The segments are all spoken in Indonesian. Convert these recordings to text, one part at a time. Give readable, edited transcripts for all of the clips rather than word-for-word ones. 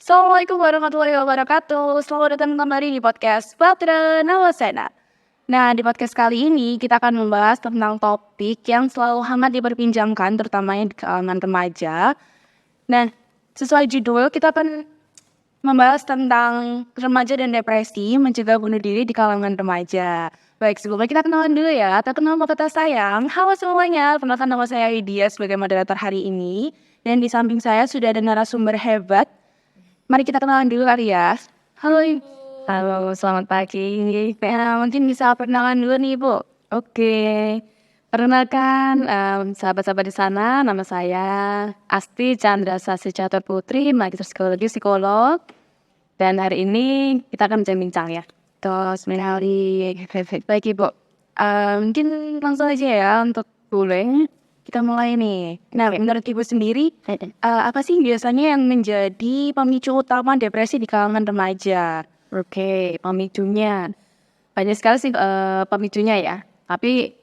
Assalamualaikum warahmatullahi wabarakatuh. Selamat datang kembali di podcast Bahtera Nawasena. Nah, di podcast kali ini kita akan membahas tentang topik yang selalu hangat diperbincangkan, terutamanya di kalangan remaja. Nah, sesuai judul, kita akan membahas tentang remaja dan depresi, mencegah bunuh diri di kalangan remaja. Baik, sebelumnya kita kenalan dulu ya. Tak kenal maka tak sayang. Halo semuanya, perkenalkan nama saya Widya sebagai moderator hari ini. Dan di samping saya sudah ada narasumber hebat. Mari kita kenalan dulu kali ya. Halo Ibu. Halo, selamat pagi. Mungkin bisa perkenalan dulu nih Ibu. Oke, perkenalkan sahabat-sahabat di sana, nama saya Asti Chandra Sasi Catur Putri, magister psikologi psikolog. Dan hari ini kita akan bincang-bincang ya. Terus sekali. Baik Ibu. Mungkin langsung aja ya untuk boleh kita mulai nih. Nah, menurut Ibu sendiri, apa sih biasanya yang menjadi pemicu utama depresi di kalangan remaja? Oke, pemicunya. Banyak sekali sih pemicunya ya. Tapi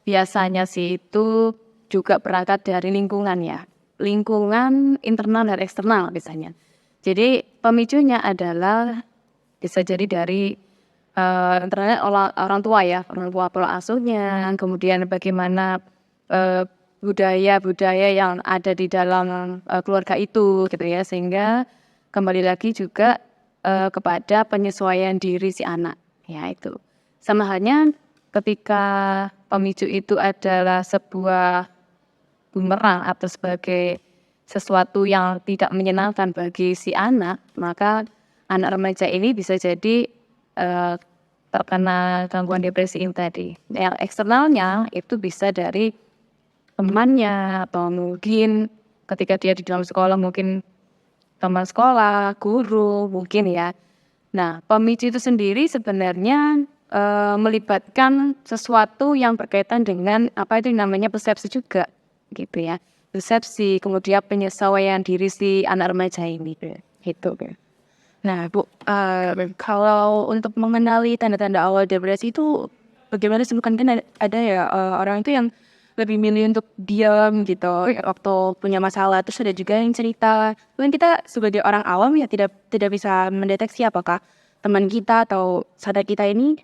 biasanya sih itu juga berangkat dari lingkungan ya. Lingkungan internal dan eksternal biasanya. Jadi pemicunya adalah bisa jadi dari antara orang tua ya, orang tua pola asuhnya, kemudian bagaimana budaya-budaya yang ada di dalam keluarga itu gitu ya, sehingga kembali lagi juga kepada penyesuaian diri si anak ya itu. Sama halnya ketika pemicu itu adalah sebuah bumerang atau sebagai sesuatu yang tidak menyenangkan bagi si anak, maka anak remaja ini bisa jadi terkena gangguan depresi ini tadi. Yang eksternalnya itu bisa dari temannya atau mungkin ketika dia di dalam sekolah mungkin teman sekolah, guru mungkin ya. Nah, pemicu itu sendiri sebenarnya melibatkan sesuatu yang berkaitan dengan apa itu namanya persepsi juga gitu ya. Persepsi, kemudian penyesuaian diri si anak remaja ini gitu. Nah, Bu, kalau untuk mengenali tanda-tanda awal depresi itu bagaimana sih? Kan ada ya orang itu yang lebih milih untuk diam gitu waktu punya masalah. Terus ada juga yang cerita. Mungkin kita sebagai orang awam ya tidak bisa mendeteksi apakah teman kita atau saudara kita ini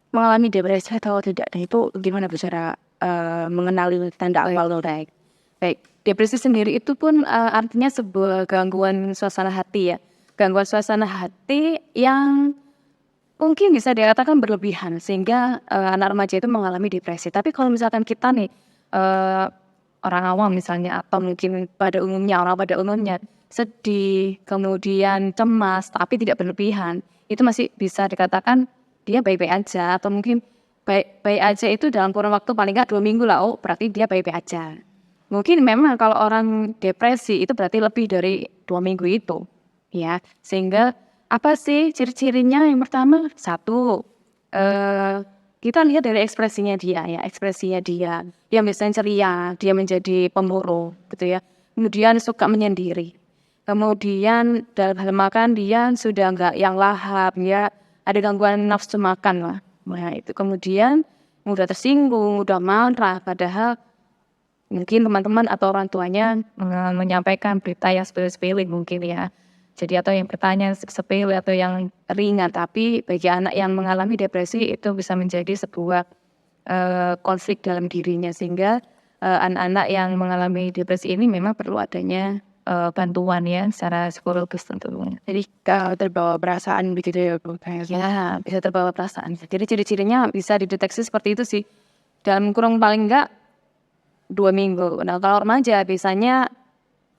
mengalami depresi atau tidak. Nah, itu gimana Bu cara mengenali tanda awal Baik. Depresi sendiri itu pun artinya sebuah gangguan suasana hati ya. Gangguan suasana hati yang mungkin bisa dikatakan berlebihan sehingga anak remaja itu mengalami depresi. Tapi kalau misalkan kita nih orang awam misalnya atau mungkin orang pada umumnya sedih, kemudian cemas tapi tidak berlebihan, itu masih bisa dikatakan dia baik-baik aja atau mungkin baik-baik aja itu dalam kurun waktu paling nggak 2 minggu lah, oh berarti dia baik-baik aja. Mungkin memang kalau orang depresi itu berarti lebih dari 2 minggu itu, ya. Sehingga apa sih ciri-cirinya? Yang pertama, satu, kita lihat dari ekspresinya dia ya, ekspresinya dia. Dia misalnya ceria, dia menjadi pemurung gitu ya. Kemudian suka menyendiri. Kemudian dalam hal makan dia sudah enggak yang lahap, ya ada gangguan nafsu makan lah. Nah itu kemudian mudah tersinggung, mudah marah, padahal mungkin teman-teman atau orang tuanya menyampaikan berita yang sepele-sepele mungkin ya. Jadi atau yang bertanya sepele atau yang ringan, tapi bagi anak yang mengalami depresi itu bisa menjadi sebuah konflik dalam dirinya sehingga anak-anak yang mengalami depresi ini memang perlu adanya bantuan ya secara psikologis tentunya. Jadi terbawa perasaan begitu ya Bu? Ya, bisa terbawa perasaan. Jadi ciri-cirinya bisa dideteksi seperti itu sih. Dalam kurun paling enggak 2 minggu. Nah, kalau remaja biasanya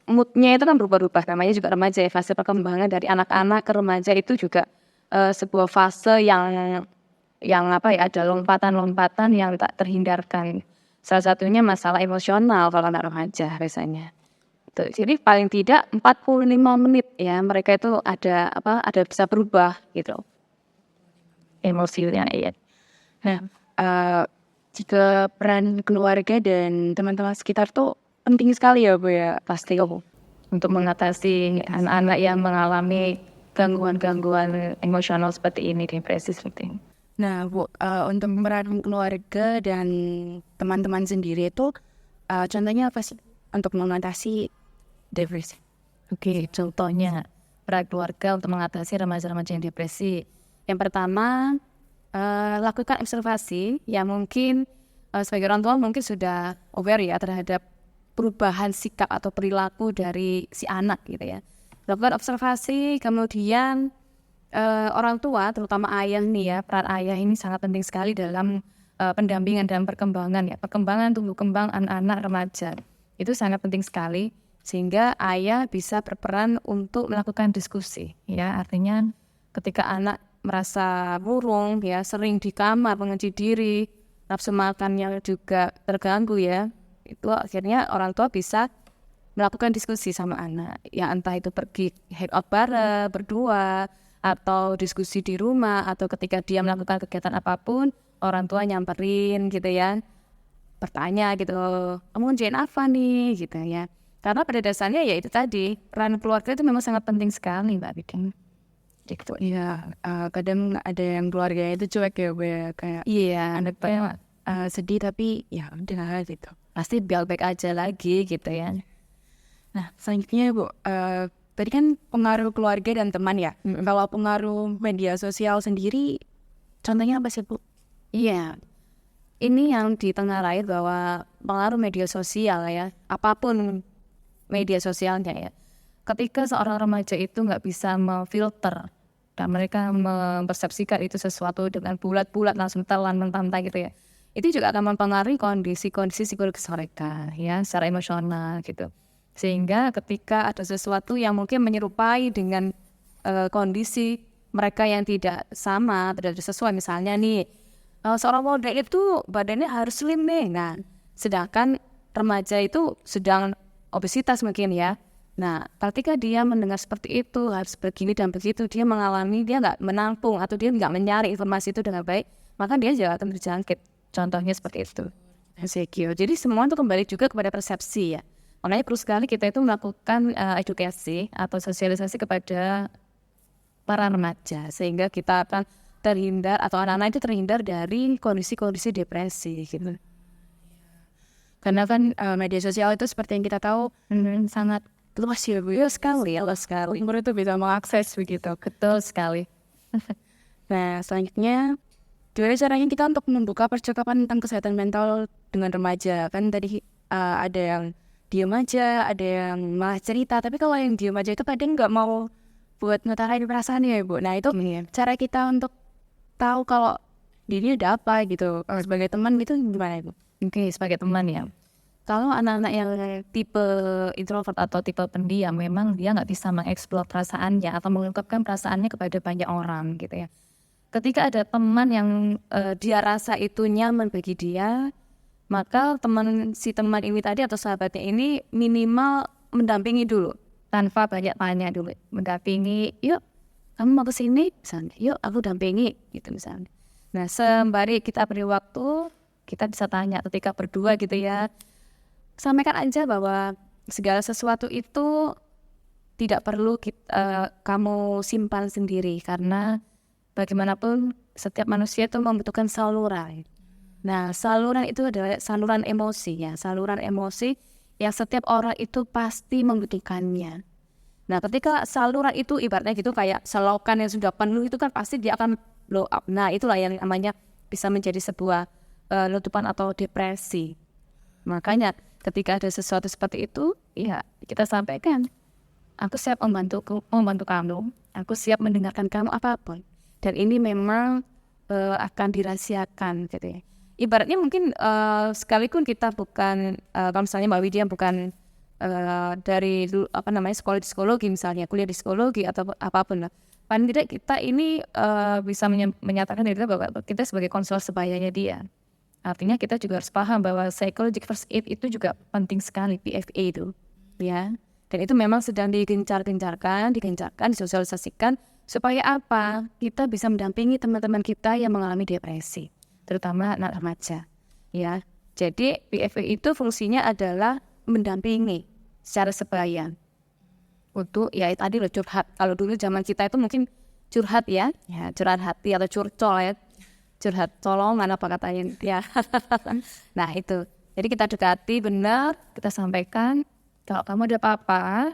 moodnya itu kan berubah-ubah. Namanya juga remaja ya, fase perkembangan dari anak-anak ke remaja itu juga sebuah fase yang apa ya, ada lompatan-lompatan yang tak terhindarkan. Salah satunya masalah emosional kalau anak remaja biasanya. Jadi paling tidak 45 menit ya mereka itu ada bisa berubah gitu emosinya ya. Nah, jika peran keluarga dan teman-teman sekitar tuh penting sekali ya Bu ya? Pasti untuk mengatasi anak-anak yang mengalami gangguan-gangguan emosional seperti ini, depresi seperti ini. Nah Bu, untuk peran keluarga dan teman-teman sendiri itu contohnya apa sih untuk mengatasi depresi? Oke, contohnya peran keluarga untuk mengatasi remaja-remaja yang depresi. Yang pertama, lakukan observasi yang mungkin sebagai orang tua mungkin sudah aware ya terhadap perubahan sikap atau perilaku dari si anak gitu ya. Lakukan observasi, kemudian orang tua terutama ayah nih ya, peran ayah ini sangat penting sekali dalam pendampingan dan perkembangan tumbuh kembang anak-anak remaja. Itu sangat penting sekali sehingga ayah bisa berperan untuk melakukan diskusi ya. Artinya ketika anak merasa murung ya, sering di kamar mengunci diri, nafsu makannya juga terganggu ya, itu akhirnya orang tua bisa melakukan diskusi sama anak ya, entah itu pergi hangout bareng berdua atau diskusi di rumah, atau ketika dia melakukan kegiatan apapun orang tua nyamperin gitu ya, bertanya gitu, kamu ngerjain apa nih gitu ya. Karena pada dasarnya ya itu tadi, peran keluarga itu memang sangat penting sekali Mbak Bidang. Gitu. Iya, kadang ada yang keluarga itu cuek ya Bu ya, kayak Iya, anaknya sedih tapi ya udah gitu. pasti baik-baik aja lagi gitu ya. Nah selanjutnya Bu, tadi kan pengaruh keluarga dan teman ya. Kalau pengaruh media sosial sendiri, contohnya apa sih Bu? Iya, ini yang ditengarai bahwa pengaruh media sosial ya, apapun media sosialnya ya. Ketika seorang remaja itu nggak bisa memfilter dan mereka mempersepsikan itu sesuatu dengan bulat-bulat langsung telan mentah-mentah gitu ya, itu juga akan mempengaruhi kondisi psikologis mereka ya, secara emosional gitu. Sehingga ketika ada sesuatu yang mungkin menyerupai dengan kondisi mereka yang tidak sama, tidak sesuai, misalnya nih seorang model itu badannya harus slim nih, nah sedangkan remaja itu sedang obesitas mungkin ya. Nah, ketika dia mendengar seperti itu, harus begini dan begitu, dia mengalami, dia nggak menampung atau dia nggak mencari informasi itu dengan baik, maka dia juga akan terjangkit. Contohnya seperti itu. Insecure. Jadi semua itu kembali juga kepada persepsi ya. Makanya perlu sekali kita itu melakukan edukasi atau sosialisasi kepada para remaja, sehingga kita akan terhindar atau anak-anak itu terhindar dari kondisi-kondisi depresi gitu. Karena kan media sosial itu seperti yang kita tahu sangat luas ya Bu. Luas sekali. Umur itu bisa mengakses begitu. Betul sekali. Nah selanjutnya, gimana caranya kita untuk membuka percakapan tentang kesehatan mental dengan remaja? Kan tadi ada yang diem aja, ada yang malah cerita. Tapi kalau yang diem aja itu kadang nggak mau buat ngutarain perasaannya ya Bu. Nah itu cara kita untuk tahu kalau dirinya ada apa gitu. Sebagai teman gitu gimana Bu? Oke, sebagai teman ya. Kalau anak-anak yang tipe introvert atau tipe pendiam, memang dia nggak bisa mengeksplor perasaannya atau mengungkapkan perasaannya kepada banyak orang gitu ya. Ketika ada teman yang dia rasa itu nyaman bagi dia, maka si teman ini tadi atau sahabatnya ini minimal mendampingi dulu, tanpa banyak tanya dulu. Mendampingi, yuk kamu mau kesini? Misalnya, yuk aku dampingi gitu misalnya. Nah, sembari kita beri waktu, kita bisa tanya ketika berdua gitu ya. Sampaikan aja bahwa segala sesuatu itu tidak perlu kamu simpan sendiri, karena bagaimanapun setiap manusia itu membutuhkan saluran. Nah, saluran itu adalah saluran emosi ya, saluran emosi yang setiap orang itu pasti membutuhkannya. Nah, ketika saluran itu ibaratnya gitu kayak selokan yang sudah penuh itu kan pasti dia akan blow up. Nah, itulah yang namanya bisa menjadi sebuah letupan atau depresi. Makanya ketika ada sesuatu seperti itu, ya kita sampaikan, aku siap membantu kamu, aku siap mendengarkan kamu apapun. Dan ini memang akan dirahasiakan gitu ya. Ibaratnya mungkin sekalipun kita bukan, kalau misalnya Mbak Widya bukan dari sekolah di psikologi misalnya, kuliah di psikologi atau apapun lah. Paling tidak kita ini bisa menyatakan diri kita bahwa kita sebagai konselor sebayanya dia. Artinya kita juga harus paham bahwa psychological first aid itu juga penting sekali, PFA itu, ya. Dan itu memang sedang digencarkan, disosialisasikan supaya apa? Kita bisa mendampingi teman-teman kita yang mengalami depresi, terutama anak remaja, ya. Jadi PFA itu fungsinya adalah mendampingi secara sebaya untuk ya tadi loh curhat. Kalau dulu zaman kita itu mungkin curhat ya curhat hati atau curcol ya. Curhat colongan apa katanya ya. Nah itu, jadi kita dekati benar, kita sampaikan kalau kamu ada apa-apa,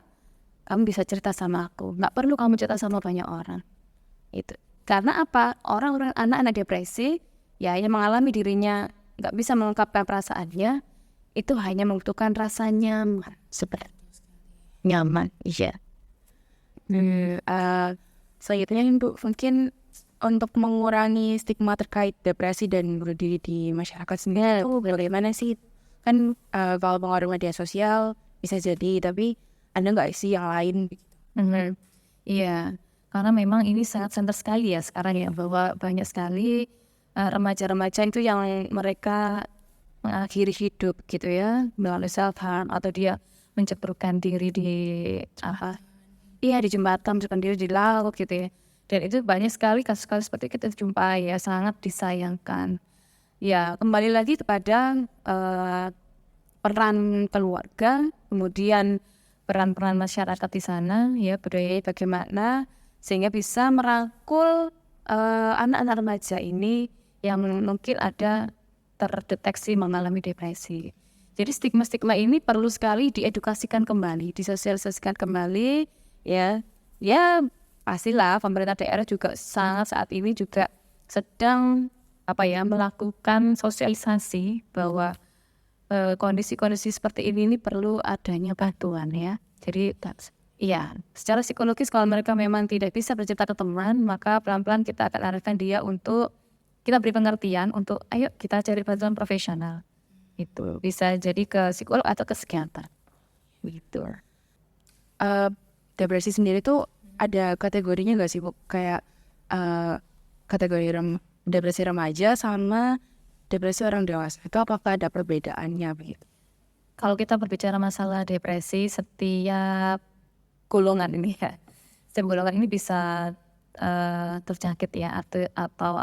kamu bisa cerita sama aku, nggak perlu kamu cerita sama banyak orang. Itu karena apa? Orang-orang anak-anak depresi ya yang mengalami dirinya nggak bisa mengungkapkan perasaannya, itu hanya membutuhkan rasa nyaman, seperti nyaman, iya. Selanjutnya Bu, mungkin untuk mengurangi stigma terkait depresi dan bunuh diri di masyarakat sendiri itu bagaimana sih? Kan kalau pengaruh media sosial bisa jadi, tapi ada nggak sih yang lain? Iya, karena memang ini sangat center sekali ya sekarang ya, bahwa banyak sekali remaja-remaja itu yang mereka mengakhiri hidup gitu ya melalui self harm, atau dia menceburkan diri di di jembatan, menceburkan diri di laut gitu ya. Dan itu banyak sekali kasus-kasus seperti kita jumpai ya, sangat disayangkan. Ya, kembali lagi kepada peran keluarga, kemudian peran-peran masyarakat di sana, ya budaya bagaimana sehingga bisa merangkul anak-anak remaja ini yang mungkin ada terdeteksi mengalami depresi. Jadi stigma-stigma ini perlu sekali diedukasikan kembali, disosialisasikan kembali, ya. Ya pastilah pemerintah daerah juga sangat saat ini juga sedang melakukan sosialisasi bahwa kondisi-kondisi seperti ini perlu adanya bantuan ya. Jadi iya, secara psikologis kalau mereka memang tidak bisa bercerita ke teman, maka pelan-pelan kita akan arahkan dia untuk kita beri pengertian untuk ayo kita cari bantuan profesional. Itu bisa jadi ke psikolog atau ke psikiater. Gitu. Depresi sendiri tuh ada kategorinya nggak sih Bu? Kayak kategori depresi remaja sama depresi orang dewasa. Itu apakah ada perbedaannya begitu? Kalau kita berbicara masalah depresi, setiap golongan ini ya, setiap golongan ini bisa terjangkit ya, atau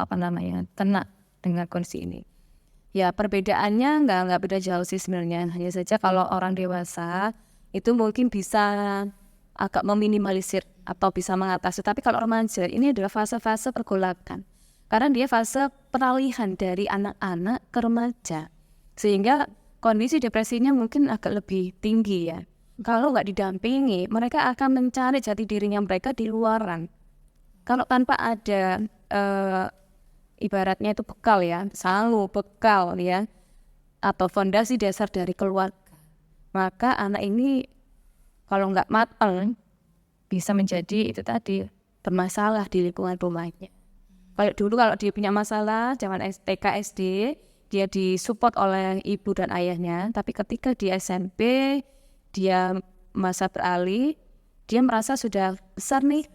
kena dengan kondisi ini. Ya perbedaannya nggak beda jauh sih sebenarnya. Hanya saja kalau orang dewasa itu mungkin bisa agak meminimalisir atau bisa mengatasi. Tapi kalau remaja ini adalah fase-fase pergolakan. Karena dia fase peralihan dari anak-anak ke remaja. Sehingga kondisi depresinya mungkin agak lebih tinggi ya. Kalau nggak didampingi, mereka akan mencari jati dirinya mereka di luaran. Kalau tanpa ada ibaratnya itu bekal ya, bekal ya, atau fondasi dasar dari keluarga, maka anak ini kalau nggak matang bisa menjadi itu tadi bermasalah di lingkungan rumahnya. Kalau dia punya masalah zaman TK SD, dia disupport oleh ibu dan ayahnya, tapi ketika di SMP dia masa beralih, dia merasa sudah besar nih,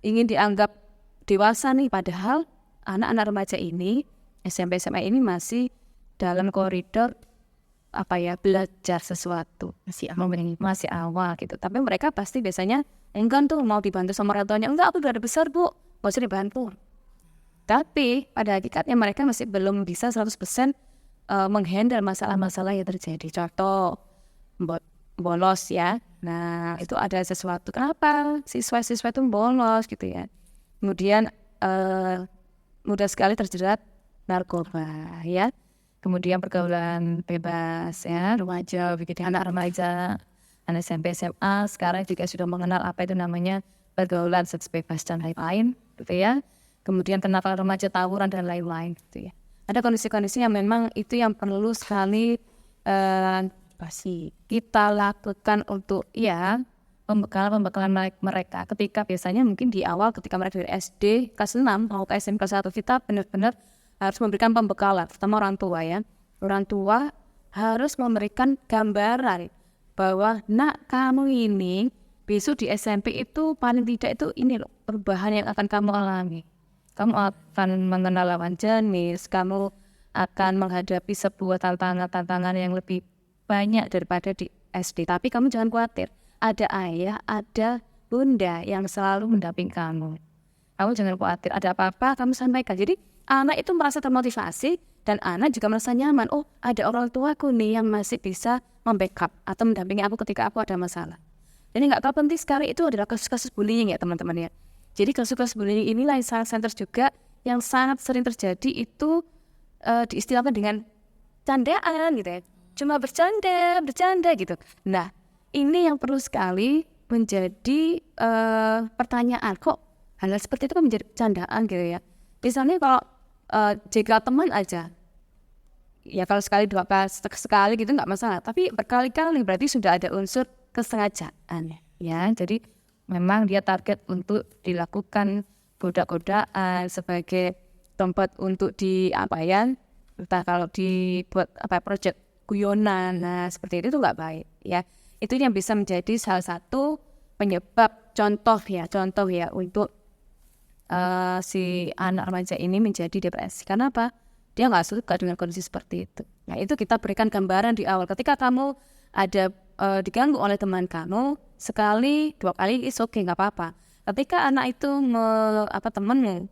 ingin dianggap dewasa nih, padahal anak-anak remaja ini SMP SMA ini masih dalam koridor belajar sesuatu, masih awal gitu. Tapi mereka pasti biasanya enggan tuh mau dibantu sama orang tuanya. Enggak, aku udah besar Bu, gak usah dibantu. Tapi pada hakikatnya mereka masih belum bisa 100% menghandle masalah-masalah yang terjadi. Contoh bolos ya. Nah itu ada sesuatu, kenapa siswa-siswa itu bolos gitu ya. Kemudian mudah sekali terjerat narkoba ya. Kemudian pergaulan bebas ya, remaja, begitu anak remaja, anak SMP SMA sekarang juga sudah mengenal apa itu namanya pergaulan seks bebas dan lain-lain gitu ya. Kemudian kenakalan remaja, tawuran dan lain-lain gitu ya. Ada kondisi-kondisi yang memang itu yang perlu sekali kita lakukan untuk pembekalan mereka ketika biasanya mungkin di awal ketika mereka dari SD kelas 6 mau ke SMP kelas 1, kita benar-benar harus memberikan pembekalan, terutama orang tua ya. Orang tua harus memberikan gambaran bahwa nak kamu ini besok di SMP itu paling tidak itu ini loh perubahan yang akan kamu alami. Kamu akan mengenal lawan jenis, kamu akan menghadapi sebuah tantangan yang lebih banyak daripada di SD. Tapi kamu jangan khawatir, ada ayah, ada bunda yang selalu mendampingi kamu. Kamu jangan khawatir, ada apa-apa kamu sampaikan. Jadi anak itu merasa termotivasi dan anak juga merasa nyaman. Oh, ada orang tuaku nih yang masih bisa membackup atau mendampingi aku ketika aku ada masalah. Jadi nggak kalah penting sekali itu adalah kasus-kasus bullying ya teman-teman ya. Jadi kasus-kasus bullying inilah yang sangat center juga yang sangat sering terjadi itu diistilahkan dengan candaan gitu ya. Cuma bercanda gitu. Nah, ini yang perlu sekali menjadi pertanyaan, kok hal seperti itu kan menjadi candaan gitu ya. Misalnya kalau jika teman aja, ya kalau sekali dua kali sekali gitu nggak masalah, tapi berkali-kali berarti sudah ada unsur kesengajaan ya. Jadi memang dia target untuk dilakukan goda-godaan sebagai tempat untuk entah kalau dibuat project guyonan, nah seperti itu tuh nggak baik ya. Itu yang bisa menjadi salah satu penyebab contoh ya untuk si anak remaja ini menjadi depresi. Karena apa? Dia nggak suka dengan kondisi seperti itu. Nah itu kita berikan gambaran di awal. Ketika kamu ada diganggu oleh teman kamu, sekali, 2 kali, is okay, nggak apa-apa. Ketika anak itu temenmu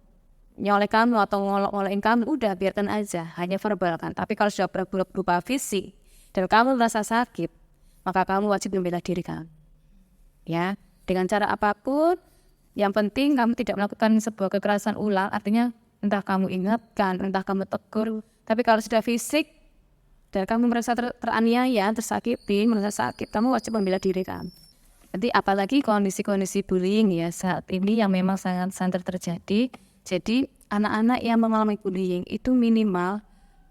nyolek kamu atau ngolok-ngolokin kamu, udah biarkan aja, hanya verbal kan. Tapi kalau sudah berupa fisik dan kamu merasa sakit, maka kamu wajib membela diri kamu. Ya, dengan cara apapun, yang penting kamu tidak melakukan sebuah kekerasan ulang, artinya entah kamu ingatkan, entah kamu tegur. Tapi kalau sudah fisik dan kamu merasa teraniaya, tersakiti, merasa sakit, kamu wajib membela diri kamu. Nanti apalagi kondisi-kondisi bullying ya saat ini yang memang sangat terjadi. Jadi anak-anak yang mengalami bullying itu minimal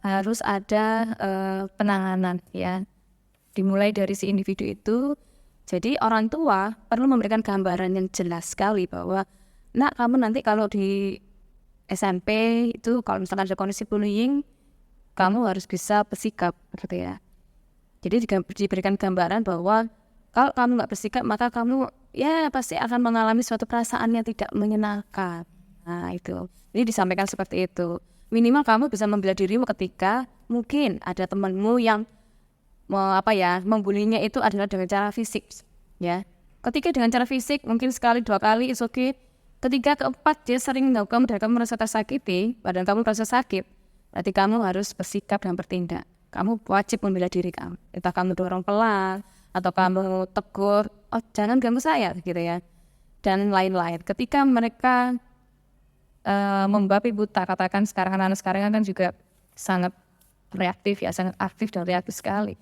harus ada penanganan ya. Dimulai dari si individu itu. Jadi orang tua perlu memberikan gambaran yang jelas sekali bahwa nak, kamu nanti kalau di SMP itu kalau misalkan ada kondisi bullying, kamu harus bisa bersikap gitu ya. Jadi diberikan gambaran bahwa kalau kamu nggak bersikap, maka kamu ya pasti akan mengalami suatu perasaan yang tidak menyenangkan. Nah itu, jadi disampaikan seperti itu. Minimal kamu bisa membela dirimu ketika mungkin ada temanmu yang membulinya itu adalah dengan cara fisik, ya. Ketika dengan cara fisik mungkin sekali 2 kali is okay. Ketiga, keempat dia sering melakukan dan kamu merasa tersakiti, badan kamu merasa sakit, berarti kamu harus bersikap dan bertindak. Kamu wajib membela diri kamu. Entah kamu dorong pelan atau kamu tegur, oh jangan ganggu saya gitu ya, dan lain-lain. Ketika mereka membabi buta, katakan sekarang anak-anak sekarang kan juga sangat reaktif ya, sangat aktif dan reaktif sekali,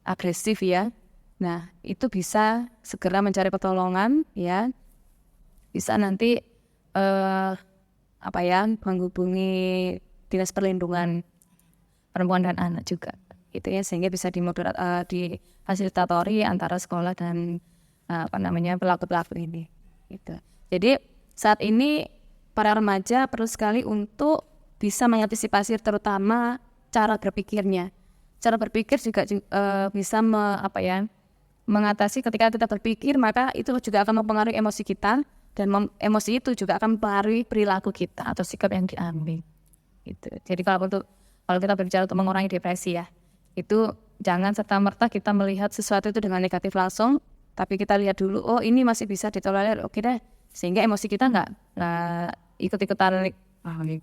agresif ya. Nah itu bisa segera mencari pertolongan ya, bisa nanti menghubungi Dinas Perlindungan Perempuan dan Anak juga gitu ya, sehingga bisa difasilitatori antara sekolah dan pelaku-pelaku ini gitu. Jadi saat ini para remaja perlu sekali untuk bisa mengantisipasi terutama cara berpikirnya. Cara berpikir juga bisa mengatasi. Ketika kita berpikir, maka itu juga akan mempengaruhi emosi kita, dan emosi itu juga akan mempengaruhi perilaku kita atau sikap yang diambil gitu. Jadi kalau kita berbicara untuk mengurangi depresi ya, itu jangan serta-merta kita melihat sesuatu itu dengan negatif langsung, tapi kita lihat dulu, oh ini masih bisa ditolerir, oke deh, sehingga emosi kita nggak ikut-ikutan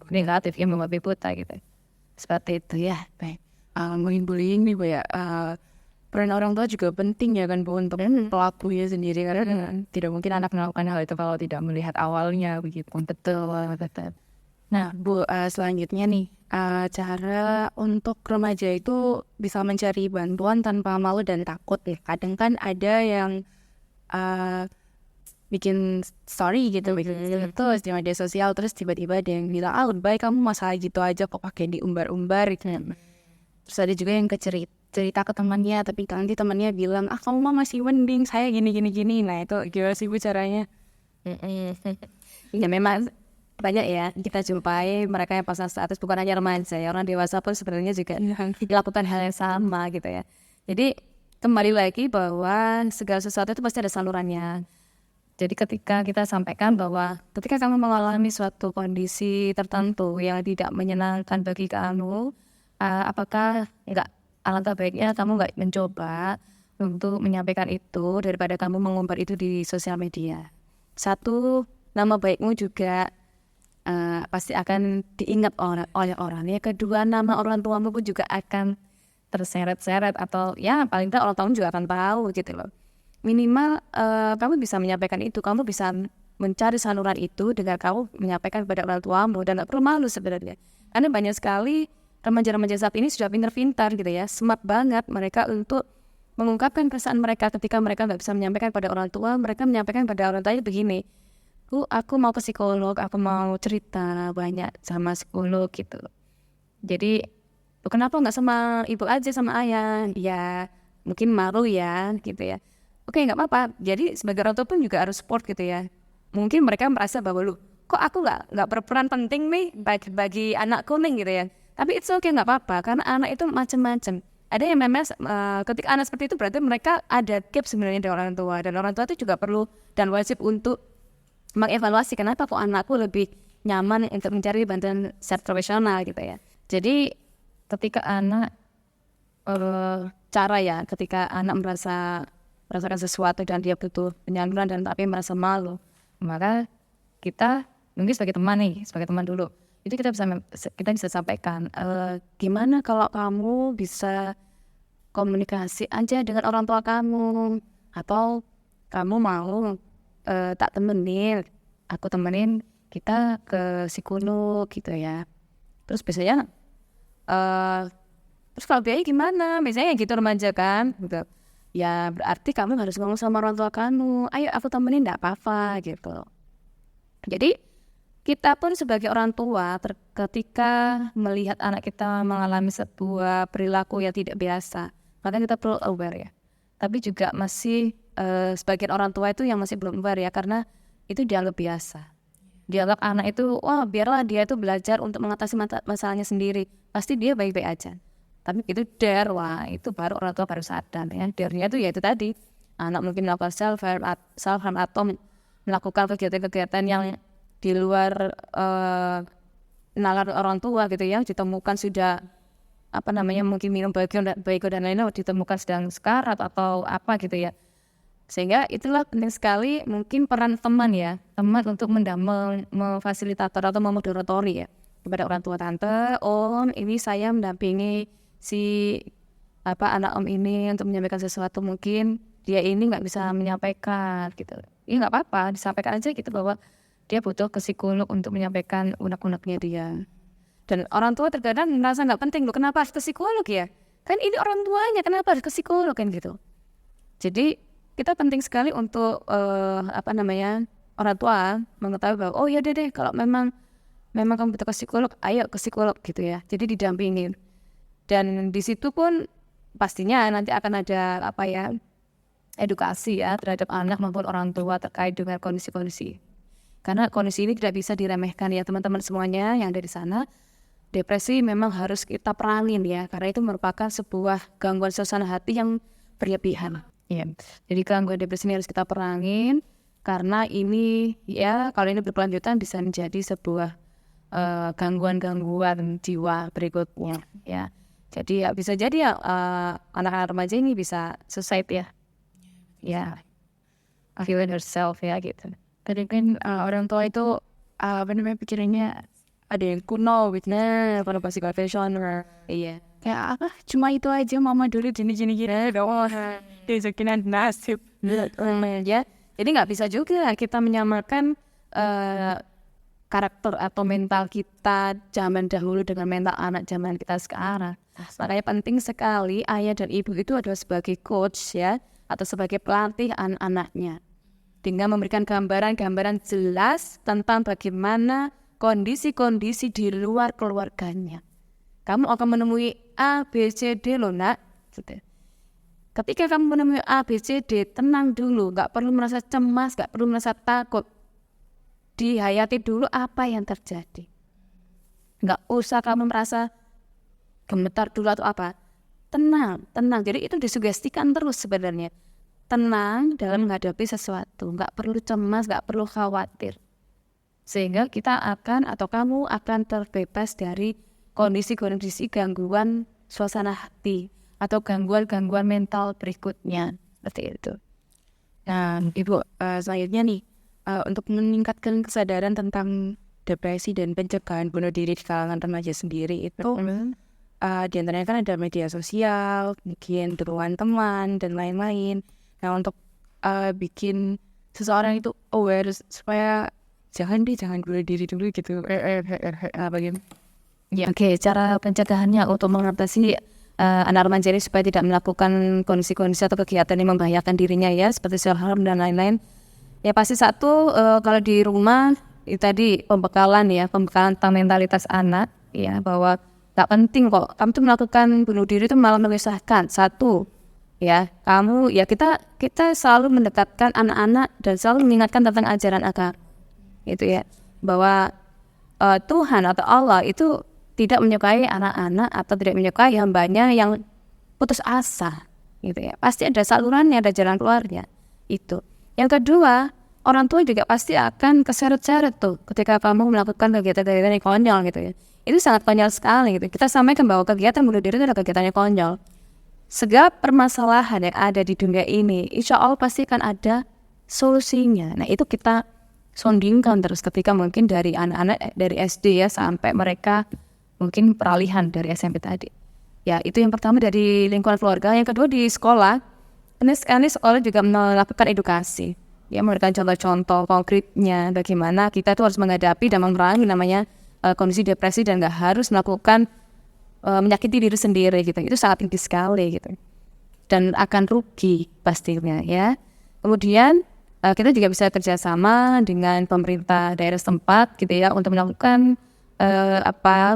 negatif yang membabi buta gitu. Seperti itu ya. Baik, ngomongin bullying nih Bu ya, peran orang tua juga penting ya kan Bu untuk pelakunya sendiri, karena tidak mungkin anak melakukan hal itu kalau tidak melihat awalnya begitu. Betul. Nah Bu, selanjutnya nih, cara untuk remaja itu bisa mencari bantuan tanpa malu dan takut ya. Kadang kan ada yang bikin story gitu, terus di media sosial, terus tiba-tiba ada yang bilang, lebih baik kamu masalah gitu aja kok pakai diumbar-umbar gitu. Terus ada juga yang cerita ke temannya, tapi nanti temannya bilang, kamu mah masih mending, saya gini. Nah itu gimana sih Bu caranya? Ya memang banyak ya kita jumpai mereka yang pasang status, bukan hanya remaja ya, orang dewasa pun sebenarnya juga dilakukan hal yang sama gitu ya. Jadi kembali lagi bahwa segala sesuatu itu pasti ada salurannya. Jadi ketika kita sampaikan bahwa ketika kamu mengalami suatu kondisi tertentu yang tidak menyenangkan bagi kamu, apakah alangkah baiknya kamu nggak mencoba untuk menyampaikan itu daripada kamu mengumbar itu di sosial media. Satu, nama baikmu juga pasti akan diingat oleh orang. Yang kedua, nama orang tuamu pun juga akan terseret-seret, atau ya paling tidak orang tuamu juga akan tahu gitu loh. Minimal kamu bisa menyampaikan itu, kamu bisa mencari saluran itu dengan kamu menyampaikan kepada orang tuamu, dan gak perlu malu sebenarnya. Karena banyak sekali remaja-remaja saat ini sudah pintar-pintar gitu ya, smart banget mereka untuk mengungkapkan perasaan mereka ketika mereka nggak bisa menyampaikan pada orang tua, mereka menyampaikan pada orang tuanya begini, Bu, aku mau ke psikolog, aku mau cerita banyak sama psikolog gitu. Jadi, "Loh, kenapa nggak sama ibu aja, sama ayah?" Ya, mungkin malu ya, gitu ya. Oke, nggak apa-apa. Jadi sebagai orang tua pun juga harus support gitu ya. Mungkin mereka merasa bahwa, loh, kok aku nggak berperan penting nih bagi anakku nih gitu ya. Tapi it's okay, nggak apa-apa, karena anak itu macam-macam. Ada yang memang ketika anak seperti itu berarti mereka ada gap sebenarnya dari orang tua, dan orang tua itu juga perlu dan wajib untuk mengevaluasi kenapa kok anakku lebih nyaman untuk mencari bantuan secara profesional gitu ya. Jadi ketika anak ketika anak merasakan sesuatu dan dia butuh penyaluran dan tapi merasa malu, maka kita mungkin sebagai teman dulu, itu kita bisa sampaikan, gimana kalau kamu bisa komunikasi aja dengan orang tua kamu, atau kamu mau aku temenin kita ke psikolog gitu ya. Terus biasanya terus kalau biaya gimana? Biasanya gitu remaja kan gitu. Ya berarti kamu harus ngomong sama orang tua kamu, ayo aku temenin, enggak apa-apa gitu. Jadi kita pun sebagai orang tua ketika melihat anak kita mengalami sebuah perilaku yang tidak biasa, maka kita perlu aware ya. Tapi juga masih sebagian orang tua itu yang masih belum aware ya, karena itu dianggap biasa. Dianggap anak itu, wah biarlah dia itu belajar untuk mengatasi masalahnya sendiri, pasti dia baik-baik aja. Tapi itu wah itu baru orang tua baru sadar ya. Dare-nya itu ya itu tadi, anak mungkin melakukan self-harm atau melakukan kegiatan-kegiatan yang di luar nalar orang tua gitu ya, ditemukan sudah mungkin minum baiko dan lain-lain, ditemukan sedang sekarat atau apa gitu ya. Sehingga itulah penting sekali mungkin peran teman untuk memfasilitator atau memoderatori ya kepada orang tua, tante, om, ini saya mendampingi si anak om ini untuk menyampaikan sesuatu, mungkin dia ini nggak bisa menyampaikan gitu. Ya nggak apa-apa, disampaikan aja gitu bahwa dia butuh ke psikolog untuk menyampaikan unek-uneknya dia. Dan orang tua terkadang merasa nggak penting, loh kenapa harus ke psikolog ya? Kan ini orang tuanya, kenapa harus ke psikolog kan gitu. Jadi kita penting sekali untuk orang tua mengetahui bahwa oh ya deh kalau memang kamu butuh ke psikolog, ayo ke psikolog gitu ya. Jadi didampingin. Dan di situ pun pastinya nanti akan ada edukasi ya terhadap anak maupun orang tua terkait dengan kondisi-kondisi. Karena kondisi ini tidak bisa diremehkan ya teman-teman semuanya yang ada di sana. Depresi memang harus kita perangin ya, karena itu merupakan sebuah gangguan suasana hati yang berlebihan. Ya. Jadi gangguan depresi ini harus kita perangin, karena ini ya kalau ini berkelanjutan bisa menjadi sebuah gangguan jiwa berikutnya ya. Jadi ya bisa jadi ya anak-anak remaja ini bisa suicide ya. Ya, killing herself ya gitu. Tadi kan orang tua itu pikirannya ada yang kuno gitu, pada pasti konvensional. Iya. Kayak cuma itu aja, mama dulu gini doang. Diajakin nasib. Ya, jadi nggak bisa juga kita menyamakan karakter atau mental kita zaman dahulu dengan mental anak zaman kita sekarang. Makanya penting sekali ayah dan ibu itu adalah sebagai coach ya, atau sebagai pelatih anak-anaknya, dengan memberikan gambaran jelas tentang bagaimana kondisi-kondisi di luar keluarganya. Kamu akan menemui A, B, C, D loh nak. Ketika kamu menemui A, B, C, D, tenang dulu, gak perlu merasa cemas, gak perlu merasa takut. Dihayati dulu apa yang terjadi. Gak usah kamu merasa gemetar dulu atau apa. Tenang. Jadi itu disugestikan terus sebenarnya. Tenang dalam menghadapi sesuatu, gak perlu cemas, gak perlu khawatir. Sehingga kita kamu akan terbebas dari kondisi-kondisi gangguan suasana hati atau gangguan mental berikutnya, seperti itu. Nah, Ibu, selanjutnya nih, untuk meningkatkan kesadaran tentang depresi dan pencegahan bunuh diri di kalangan remaja sendiri itu, di antaranya kan ada media sosial, mungkin dukungan teman dan lain-lain. Nah, untuk bikin seseorang itu aware supaya jangan bunuh diri dulu gitu. Bagaimana? Ya, oke. Cara pencegahannya untuk mengatasi anak remaja ini supaya tidak melakukan kondisi-kondisi atau kegiatan yang membahayakan dirinya ya, seperti self-harm dan lain-lain. Ya pasti satu, kalau di rumah itu tadi pembekalan tentang mentalitas anak ya, bahwa tak penting kok kamu tuh melakukan bunuh diri itu malah menyusahkan. Satu ya, kamu ya kita selalu mendekatkan anak-anak dan selalu mengingatkan tentang ajaran agama itu ya, bahwa Tuhan atau Allah itu tidak menyukai anak-anak atau tidak menyukai hambanya yang putus asa gitu ya. Pasti ada salurannya, ada jalan keluarnya itu. Yang kedua, orang tua juga pasti akan keseret-seret tuh ketika kamu melakukan kegiatan-kegiatan yang konyol gitu ya. Itu sangat konyol sekali gitu. Kita sampaikan bahwa kegiatan bunuh diri itu adalah kegiatan yang konyol. Segala permasalahan yang ada di dunia ini, insya Allah pasti akan ada solusinya. Nah itu kita sondingkan terus ketika mungkin dari anak-anak dari SD ya sampai mereka mungkin peralihan dari SMP tadi. Ya itu yang pertama dari lingkungan keluarga. Yang kedua di sekolah. Ini sekolah juga melakukan edukasi. Ya memberikan contoh-contoh konkretnya bagaimana kita itu harus menghadapi dan memerangi namanya kondisi depresi dan gak harus melakukan menyakiti diri sendiri gitu. Itu sangat tinggi sekali gitu. Dan akan rugi pastinya ya. Kemudian kita juga bisa kerjasama dengan pemerintah daerah setempat gitu ya untuk melakukan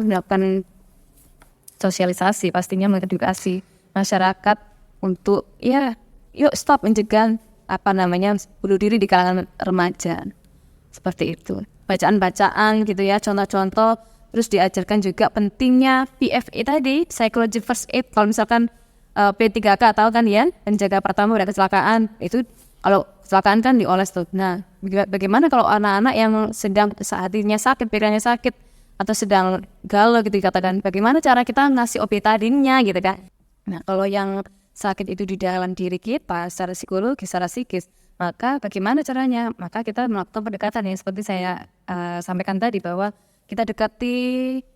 melakukan sosialisasi, pastinya mengedukasi masyarakat untuk ya yuk stop mencegah bunuh diri di kalangan remaja seperti itu. Bacaan-bacaan gitu ya, contoh-contoh, terus diajarkan juga pentingnya PFA tadi, psychology first aid. Kalau misalkan P3K tahu kan ya, penjaga pertama pada kecelakaan itu, kalau kecelakaan kan dioles tuh. Nah bagaimana kalau anak-anak yang sedang hatinya sakit, pikirannya sakit atau sedang galau gitu dikatakan, bagaimana cara kita ngasih betadinnya gitu kan. Nah kalau yang sakit itu di dalam diri kita secara psikologi, secara psikis, maka bagaimana caranya? Maka kita melakukan pendekatan yang seperti saya sampaikan tadi, bahwa kita dekati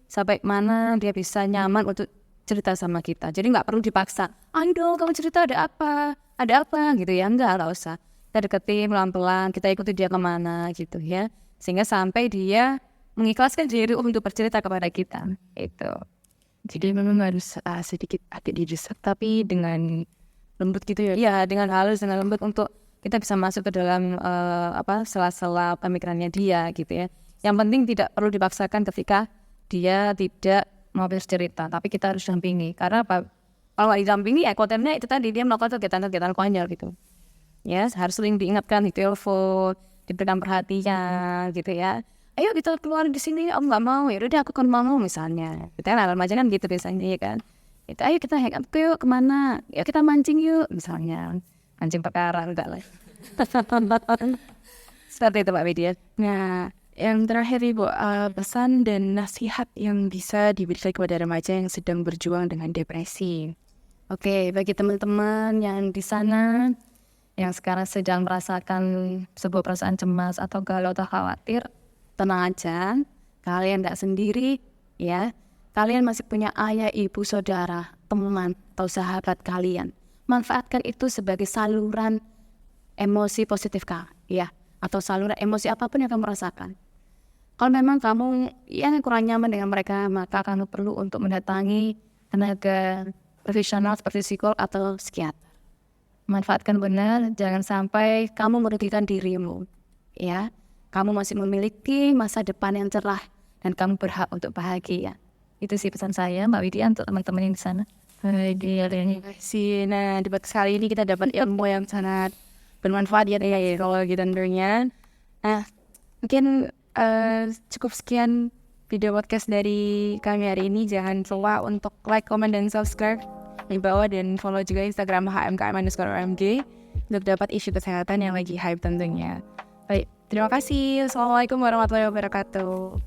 sampai mana dia bisa nyaman untuk cerita sama kita. Jadi nggak perlu dipaksa, ayo dong kamu cerita ada apa gitu ya, nggak usah. Kita dekati pelan-pelan, kita ikuti dia kemana gitu ya, sehingga sampai dia mengikhlaskan diri untuk bercerita kepada kita itu. Jadi memang harus sedikit agak didesak tapi dengan lembut gitu ya. Iya, dengan halus, dengan lembut untuk kita bisa masuk ke dalam sela-sela pemikirannya dia gitu ya. Yang penting tidak perlu dipaksakan ketika dia tidak mau bercerita, tapi kita harus dampingi. Karena apa? Kalau nggak didampingi ya kontennya itu tadi, dia melakukan kegiatan-kegiatan konyol gitu. Ya, harus sering diingatkan, ditelepon, diberikan perhatian gitu ya. Ayo kita keluar di sini, om nggak mau, ya udah aku kan mau misalnya. Kita kan remaja kan gitu biasanya ya kan. Itu ayo kita hang up yuk kemana? Ya kita mancing yuk misalnya, mancing perkara enggak lah. Seperti itu Pak Widya. Nah, yang terakhir Ibu, pesan dan nasihat yang bisa diberikan kepada remaja yang sedang berjuang dengan depresi. Oke, bagi teman-teman yang di sana yang sekarang sedang merasakan sebuah perasaan cemas atau galau atau khawatir, tenang aja, kalian tidak sendiri ya. Kalian masih punya ayah, ibu, saudara, teman, atau sahabat kalian. Manfaatkan itu sebagai saluran emosi positif ya, atau saluran emosi apapun yang kamu rasakan. Kalau memang kamu yang kurang nyaman dengan mereka, maka kamu perlu untuk mendatangi tenaga profesional seperti psikolog atau psikiater. Manfaatkan benar, jangan sampai kamu merugikan dirimu ya. Kamu masih memiliki masa depan yang cerah dan kamu berhak untuk bahagia. Itu sih pesan saya Mbak Widya untuk teman-teman yang di sana. Terima kasih. Nah, di podcast kali ini kita dapat ilmu yang sangat bermanfaat ya kalau gitu tentunya. Nah, mungkin cukup sekian video podcast dari kami hari ini. Jangan lupa untuk like, comment, dan subscribe di bawah, dan follow juga Instagram HMKM_OMG untuk dapat isu kesehatan yang lagi hype tentunya. Baik, terima kasih. Assalamualaikum warahmatullahi wabarakatuh.